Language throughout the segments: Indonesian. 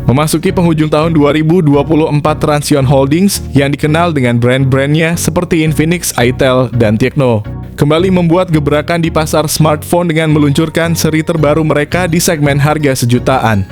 Memasuki penghujung tahun 2024, Transsion Holdings yang dikenal dengan brand-brandnya seperti Infinix, Itel, dan Tecno kembali membuat gebrakan di pasar smartphone dengan meluncurkan seri terbaru mereka di segmen harga sejutaan.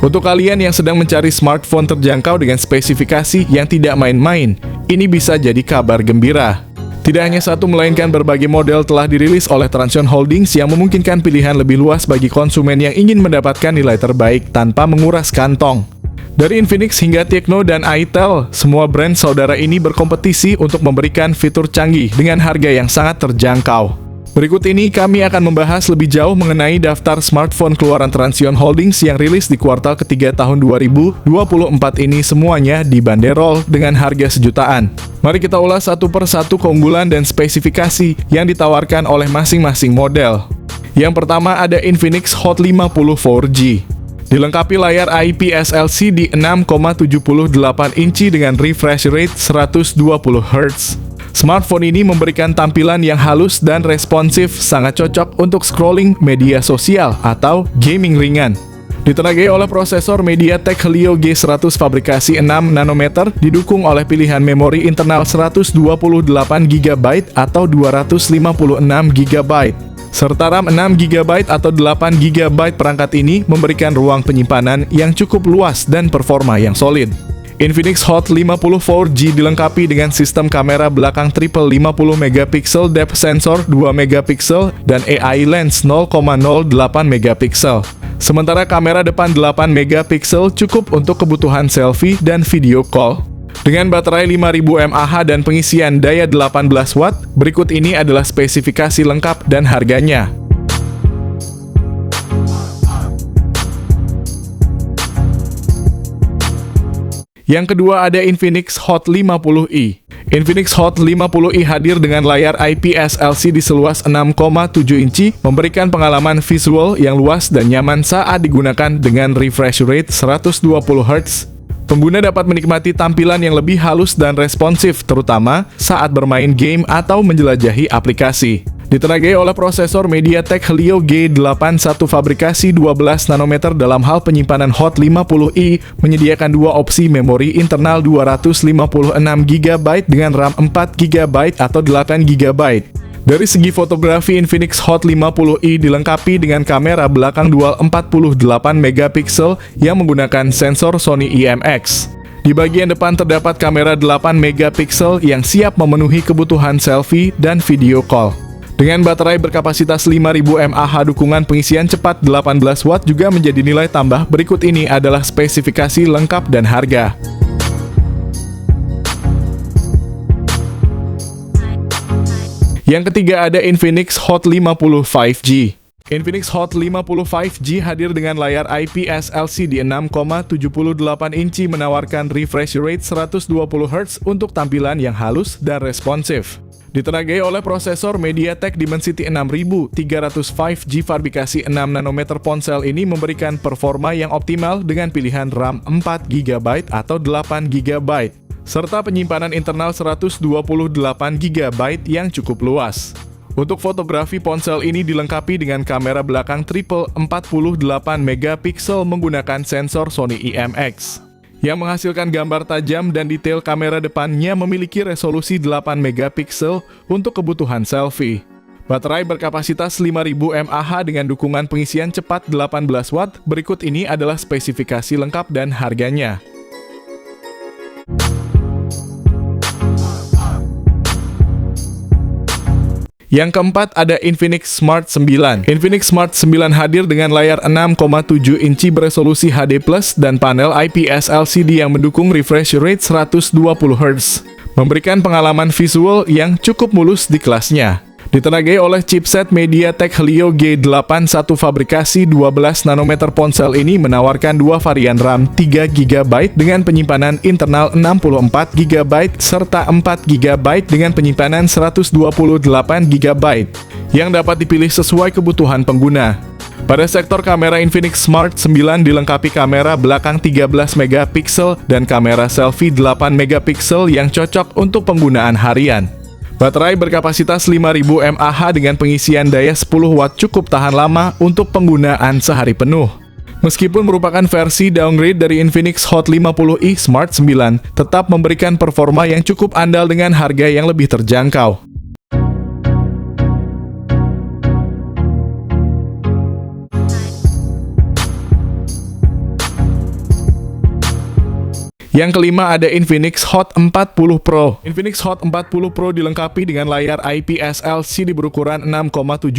Untuk kalian yang sedang mencari smartphone terjangkau dengan spesifikasi yang tidak main-main, ini bisa jadi kabar gembira. Tidak hanya satu, melainkan berbagai model telah dirilis oleh Transsion Holdings yang memungkinkan pilihan lebih luas bagi konsumen yang ingin mendapatkan nilai terbaik tanpa menguras kantong. Dari Infinix hingga Tecno dan Itel, semua brand saudara ini berkompetisi untuk memberikan fitur canggih dengan harga yang sangat terjangkau. Berikut ini kami akan membahas lebih jauh mengenai daftar smartphone keluaran Transsion Holdings yang rilis di kuartal ketiga tahun 2024 ini, semuanya dibanderol dengan harga sejutaan. Mari kita ulas satu persatu keunggulan dan spesifikasi yang ditawarkan oleh masing-masing model. Yang pertama ada Infinix Hot 50 4G. Dilengkapi layar IPS LCD 6,78 inci dengan refresh rate 120 Hz. Smartphone ini memberikan tampilan yang halus dan responsif, sangat cocok untuk scrolling media sosial atau gaming ringan. Ditenagai oleh prosesor MediaTek Helio G100 fabrikasi 6 nanometer, didukung oleh pilihan memori internal 128GB atau 256GB. Serta RAM 6GB atau 8GB. Perangkat ini memberikan ruang penyimpanan yang cukup luas dan performa yang solid. Infinix Hot 50 4G dilengkapi dengan sistem kamera belakang triple 50MP, depth sensor 2MP, dan AI lens 0,08MP. Sementara kamera depan 8MP cukup untuk kebutuhan selfie dan video call. Dengan baterai 5000 mAh dan pengisian daya 18 watt, berikut ini adalah spesifikasi lengkap dan harganya. Yang kedua ada Infinix Hot 50i. Infinix Hot 50i hadir dengan layar IPS LCD seluas 6,7 inci, memberikan pengalaman visual yang luas dan nyaman saat digunakan dengan refresh rate 120 Hz. Pengguna dapat menikmati tampilan yang lebih halus dan responsif, terutama saat bermain game atau menjelajahi aplikasi. Ditenagai oleh prosesor MediaTek Helio G81 fabrikasi 12 nanometer, dalam hal penyimpanan Hot 50i menyediakan dua opsi memori internal 256GB dengan RAM 4GB atau 8GB. Dari segi fotografi, Infinix Hot 50i dilengkapi dengan kamera belakang dual 48MP yang menggunakan sensor Sony IMX. Di bagian depan terdapat kamera 8MP yang siap memenuhi kebutuhan selfie dan video call. Dengan baterai berkapasitas 5000 mAh, dukungan pengisian cepat 18 watt juga menjadi nilai tambah. Berikut ini adalah spesifikasi lengkap dan harga. Yang ketiga ada Infinix Hot 50 5G. Infinix Hot 50 5G hadir dengan layar IPS LCD 6,78 inci, menawarkan refresh rate 120 Hz untuk tampilan yang halus dan responsif. Ditenagai oleh prosesor MediaTek Dimensity 6300 5G fabrikasi 6 nanometer, ponsel ini memberikan performa yang optimal dengan pilihan RAM 4GB atau 8GB. Serta penyimpanan internal 128GB yang cukup luas. Untuk fotografi, ponsel ini dilengkapi dengan kamera belakang triple 48MP menggunakan sensor Sony IMX yang menghasilkan gambar tajam, dan detail kamera depannya memiliki resolusi 8MP untuk kebutuhan selfie. Baterai berkapasitas 5000 mAh dengan dukungan pengisian cepat 18 watt. Berikut ini adalah spesifikasi lengkap dan harganya. Yang keempat ada Infinix Smart 9. Infinix Smart 9 hadir dengan layar 6,7 inci beresolusi HD+, dan panel IPS LCD yang mendukung refresh rate 120 Hz. Memberikan pengalaman visual yang cukup mulus di kelasnya. Ditenagai oleh chipset MediaTek Helio G81 fabrikasi 12 nanometer, ponsel ini menawarkan dua varian RAM 3GB dengan penyimpanan internal 64GB serta 4GB dengan penyimpanan 128GB yang dapat dipilih sesuai kebutuhan pengguna. Pada sektor kamera, Infinix Smart 9 dilengkapi kamera belakang 13MP dan kamera selfie 8MP yang cocok untuk penggunaan harian. Baterai berkapasitas 5000 mAh dengan pengisian daya 10 watt cukup tahan lama untuk penggunaan sehari penuh. Meskipun merupakan versi downgrade dari Infinix Hot 50i Smart 9, tetap memberikan performa yang cukup andal dengan harga yang lebih terjangkau. Yang kelima ada Infinix Hot 40 Pro. Infinix Hot 40 Pro dilengkapi dengan layar IPS LCD berukuran 6,78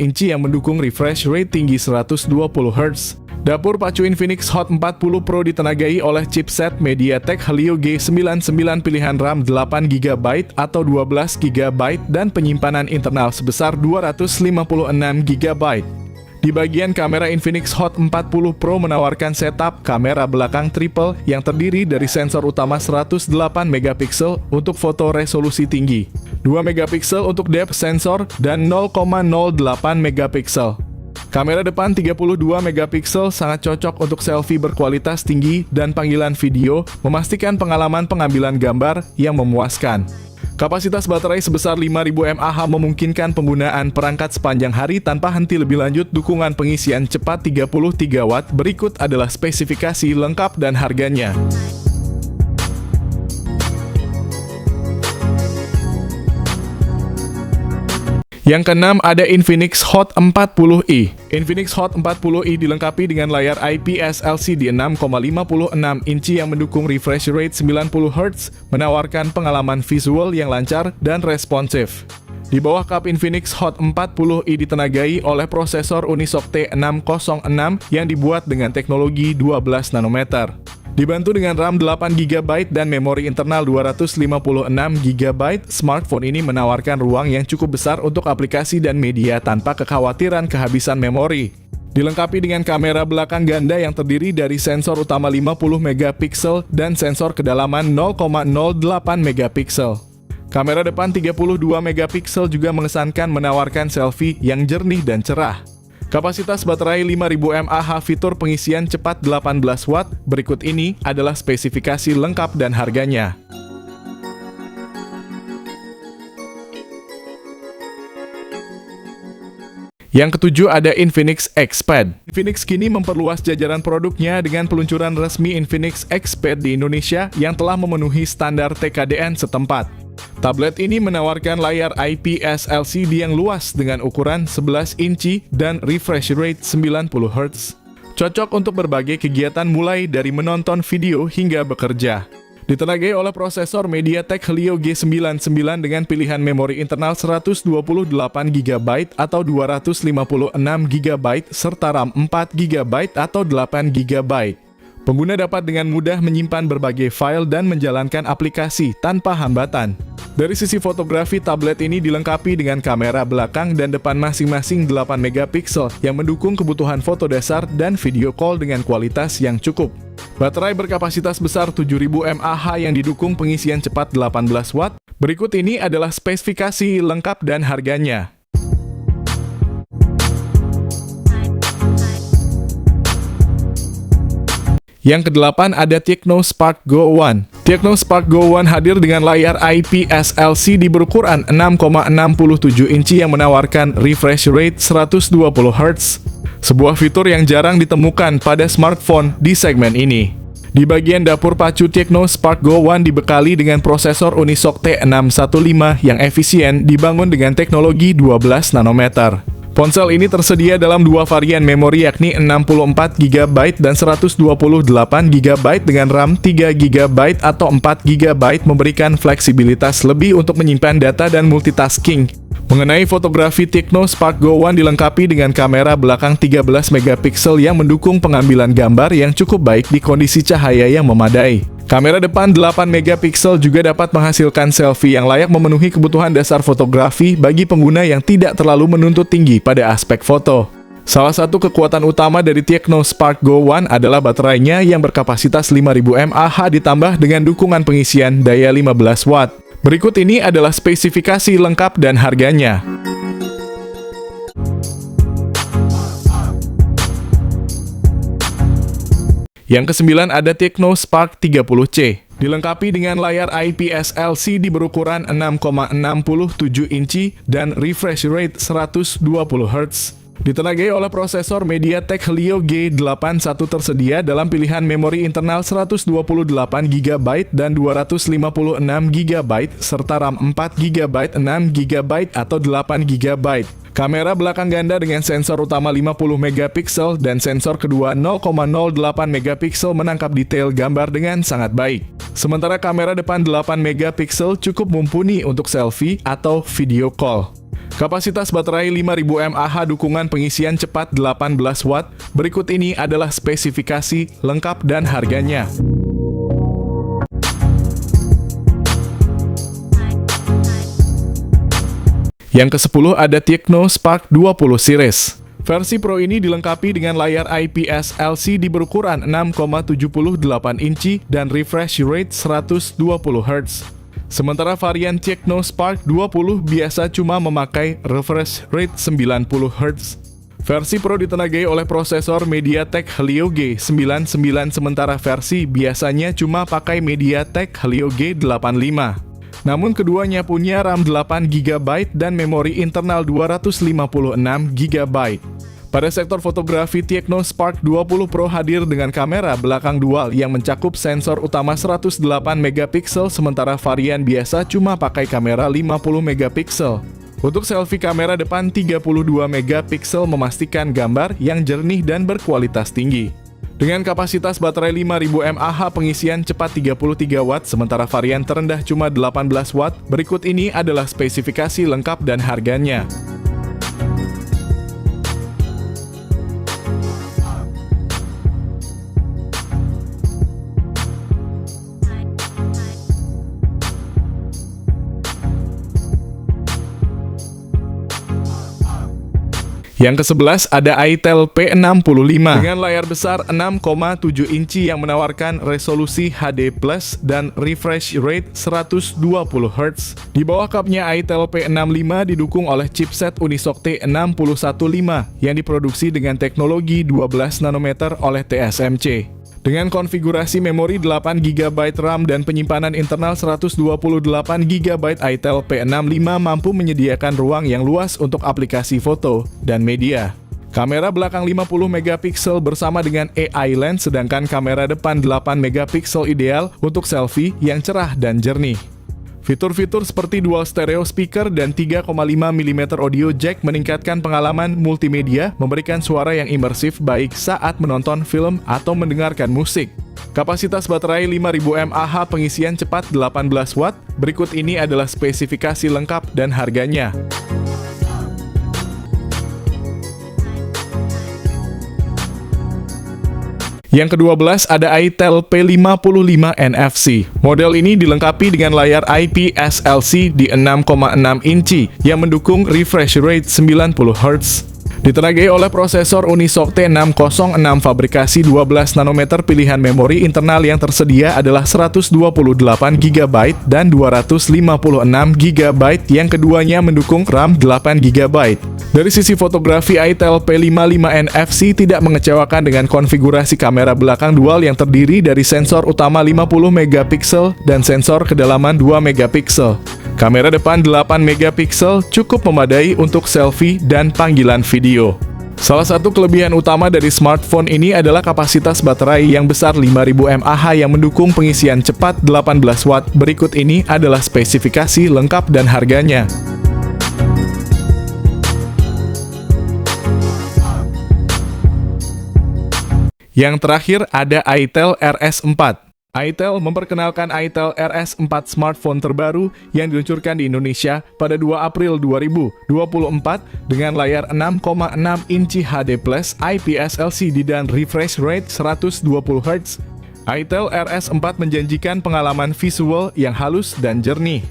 inci yang mendukung refresh rate tinggi 120 Hz. Dapur pacu Infinix Hot 40 Pro ditenagai oleh chipset MediaTek Helio G99 pilihan RAM 8GB atau 12GB dan penyimpanan internal sebesar 256GB. Di bagian kamera, Infinix Hot 40 Pro menawarkan setup kamera belakang triple yang terdiri dari sensor utama 108MP untuk foto resolusi tinggi, 2MP untuk depth sensor, dan 0,08MP. Kamera depan 32MP sangat cocok untuk selfie berkualitas tinggi dan panggilan video, memastikan pengalaman pengambilan gambar yang memuaskan. Kapasitas baterai sebesar 5000 mAh memungkinkan penggunaan perangkat sepanjang hari tanpa henti. Lebih lanjut, dukungan pengisian cepat 33 Watt. Berikut adalah spesifikasi lengkap dan harganya. Yang keenam ada Infinix Hot 40i. Infinix Hot 40i dilengkapi dengan layar IPS LCD 6,56 inci yang mendukung refresh rate 90Hz, menawarkan pengalaman visual yang lancar dan responsif. Di bawah kap, Infinix Hot 40i ditenagai oleh prosesor Unisoc T606 yang dibuat dengan teknologi 12 nanometer. Dibantu dengan RAM 8GB dan memori internal 256GB, smartphone ini menawarkan ruang yang cukup besar untuk aplikasi dan media tanpa kekhawatiran kehabisan memori. Dilengkapi dengan kamera belakang ganda yang terdiri dari sensor utama 50MP dan sensor kedalaman 0,08MP. Kamera depan 32MP juga mengesankan menawarkan selfie yang jernih dan cerah. Kapasitas baterai 5000 mAh, fitur pengisian cepat 18 Watt. Berikut ini adalah spesifikasi lengkap dan harganya. Yang ketujuh ada Infinix Xpad. Infinix kini memperluas jajaran produknya dengan peluncuran resmi Infinix Xpad di Indonesia yang telah memenuhi standar TKDN setempat. Tablet ini menawarkan layar IPS LCD yang luas dengan ukuran 11 inci dan refresh rate 90Hz. Cocok untuk berbagai kegiatan mulai dari menonton video hingga bekerja. Ditenagai oleh prosesor MediaTek Helio G99 dengan pilihan memori internal 128GB atau 256GB serta RAM 4GB atau 8GB. Pengguna dapat dengan mudah menyimpan berbagai file dan menjalankan aplikasi tanpa hambatan. Dari sisi fotografi, tablet ini dilengkapi dengan kamera belakang dan depan masing-masing 8MP yang mendukung kebutuhan foto dasar dan video call dengan kualitas yang cukup. Baterai berkapasitas besar 7000 mAh yang didukung pengisian cepat 18 Watt. Berikut ini adalah spesifikasi lengkap dan harganya. Yang kedelapan ada Tecno Spark Go One. Tecno Spark Go One hadir dengan layar IPS LCD berukuran 6,67 inci yang menawarkan refresh rate 120Hz. Sebuah fitur yang jarang ditemukan pada smartphone di segmen ini. Di bagian dapur pacu, Tecno Spark Go One dibekali dengan prosesor Unisoc T615 yang efisien dibangun dengan teknologi 12 nanometer. Ponsel ini tersedia dalam dua varian memori yakni 64GB dan 128GB dengan RAM 3GB atau 4GB, memberikan fleksibilitas lebih untuk menyimpan data dan multitasking. Mengenai fotografi, Tecno Spark Go One dilengkapi dengan kamera belakang 13MP yang mendukung pengambilan gambar yang cukup baik di kondisi cahaya yang memadai. Kamera depan 8MP juga dapat menghasilkan selfie yang layak memenuhi kebutuhan dasar fotografi bagi pengguna yang tidak terlalu menuntut tinggi pada aspek foto. Salah satu kekuatan utama dari Tecno Spark Go One adalah baterainya yang berkapasitas 5000 mAh ditambah dengan dukungan pengisian daya 15 Watt. Berikut ini adalah spesifikasi lengkap dan harganya. Yang kesembilan ada Tecno Spark 30C. Dilengkapi dengan layar IPS LCD berukuran 6,67 inci dan refresh rate 120Hz. Ditenagai oleh prosesor MediaTek Helio G81 tersedia dalam pilihan memori internal 128GB dan 256GB serta RAM 4GB, 6GB atau 8GB. Kamera belakang ganda dengan sensor utama 50MP dan sensor kedua 0,08MP menangkap detail gambar dengan sangat baik. Sementara kamera depan 8MP cukup mumpuni untuk selfie atau video call. Kapasitas baterai 5000 mAh dukungan pengisian cepat 18 Watt. Berikut ini adalah spesifikasi lengkap dan harganya. Yang ke-10 ada Tecno Spark 20 Series. Versi Pro ini dilengkapi dengan layar IPS LCD berukuran 6,78 inci dan refresh rate 120 Hz. Sementara varian Tecno Spark 20 biasa cuma memakai refresh rate 90 Hz. Versi Pro ditenagai oleh prosesor MediaTek Helio G99, sementara versi biasanya cuma pakai MediaTek Helio G85. Namun keduanya punya RAM 8GB dan memori internal 256GB. Pada sektor fotografi, Tecno Spark 20 Pro hadir dengan kamera belakang dual yang mencakup sensor utama 108MP, sementara varian biasa cuma pakai kamera 50MP. Untuk selfie, kamera depan 32MP memastikan gambar yang jernih dan berkualitas tinggi. Dengan kapasitas baterai 5000 mAh, pengisian cepat 33 Watt, sementara varian terendah cuma 18 Watt. Berikut ini adalah spesifikasi lengkap dan harganya. Yang ke-11 ada Itel P65 dengan layar besar 6,7 inci yang menawarkan resolusi HD+ dan refresh rate 120 Hz. Di bawah kapnya Itel P65 didukung oleh chipset Unisoc T615 yang diproduksi dengan teknologi 12 nanometer oleh TSMC. Dengan konfigurasi memori 8GB RAM dan penyimpanan internal 128GB, Itel P65 mampu menyediakan ruang yang luas untuk aplikasi foto dan media. Kamera belakang 50MP bersama dengan AI lens, sedangkan kamera depan 8MP ideal untuk selfie yang cerah dan jernih. Fitur-fitur seperti dual stereo speaker dan 3,5mm audio jack meningkatkan pengalaman multimedia, memberikan suara yang imersif baik saat menonton film atau mendengarkan musik. Kapasitas baterai 5000 mAh, pengisian cepat 18 Watt. Berikut ini adalah spesifikasi lengkap dan harganya. Yang ke-12 ada Itel P55 NFC. Model ini dilengkapi dengan layar IPS LCD 6,6 inci yang mendukung refresh rate 90 Hz. Ditenagai oleh prosesor Unisoc T606 fabrikasi 12 nanometer, pilihan memori internal yang tersedia adalah 128GB dan 256GB, yang keduanya mendukung RAM 8GB. Dari sisi fotografi, Itel P55 NFC tidak mengecewakan dengan konfigurasi kamera belakang dual yang terdiri dari sensor utama 50MP dan sensor kedalaman 2MP. Kamera depan 8MP cukup memadai untuk selfie dan panggilan video. Salah satu kelebihan utama dari smartphone ini adalah kapasitas baterai yang besar 5000 mAh yang mendukung pengisian cepat 18 Watt. Berikut ini adalah spesifikasi lengkap dan harganya. Yang terakhir ada Itel RS4. Itel memperkenalkan Itel RS4, smartphone terbaru yang diluncurkan di Indonesia pada 2 April 2024 dengan layar 6,6 inci HD+, IPS LCD dan refresh rate 120 Hz. Itel RS4 menjanjikan pengalaman visual yang halus dan jernih.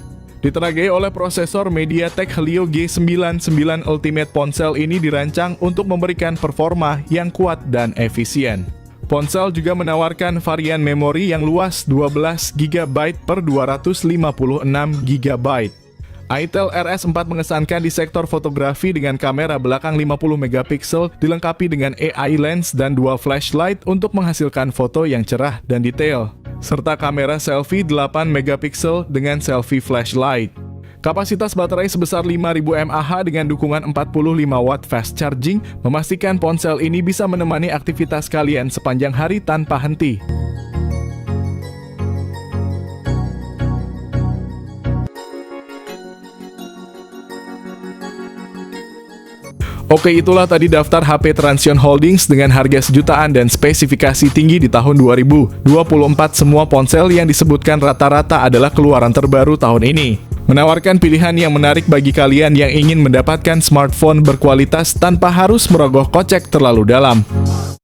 Ditenagai oleh prosesor MediaTek Helio G99, Ultimate ponsel ini dirancang untuk memberikan performa yang kuat dan efisien. Ponsel juga menawarkan varian memori yang luas 12GB per 256GB. Itel RS4 mengesankan di sektor fotografi dengan kamera belakang 50MP dilengkapi dengan AI lens dan 2 flashlight untuk menghasilkan foto yang cerah dan detail, serta kamera selfie 8MP dengan selfie flashlight. Kapasitas baterai sebesar 5000 mAh dengan dukungan 45 watt fast charging memastikan ponsel ini bisa menemani aktivitas kalian sepanjang hari tanpa henti. Oke, itulah tadi daftar HP Transsion Holdings dengan harga sejutaan dan spesifikasi tinggi di tahun 2024. Semua ponsel yang disebutkan rata-rata adalah keluaran terbaru tahun ini. Menawarkan pilihan yang menarik bagi kalian yang ingin mendapatkan smartphone berkualitas tanpa harus merogoh kocek terlalu dalam.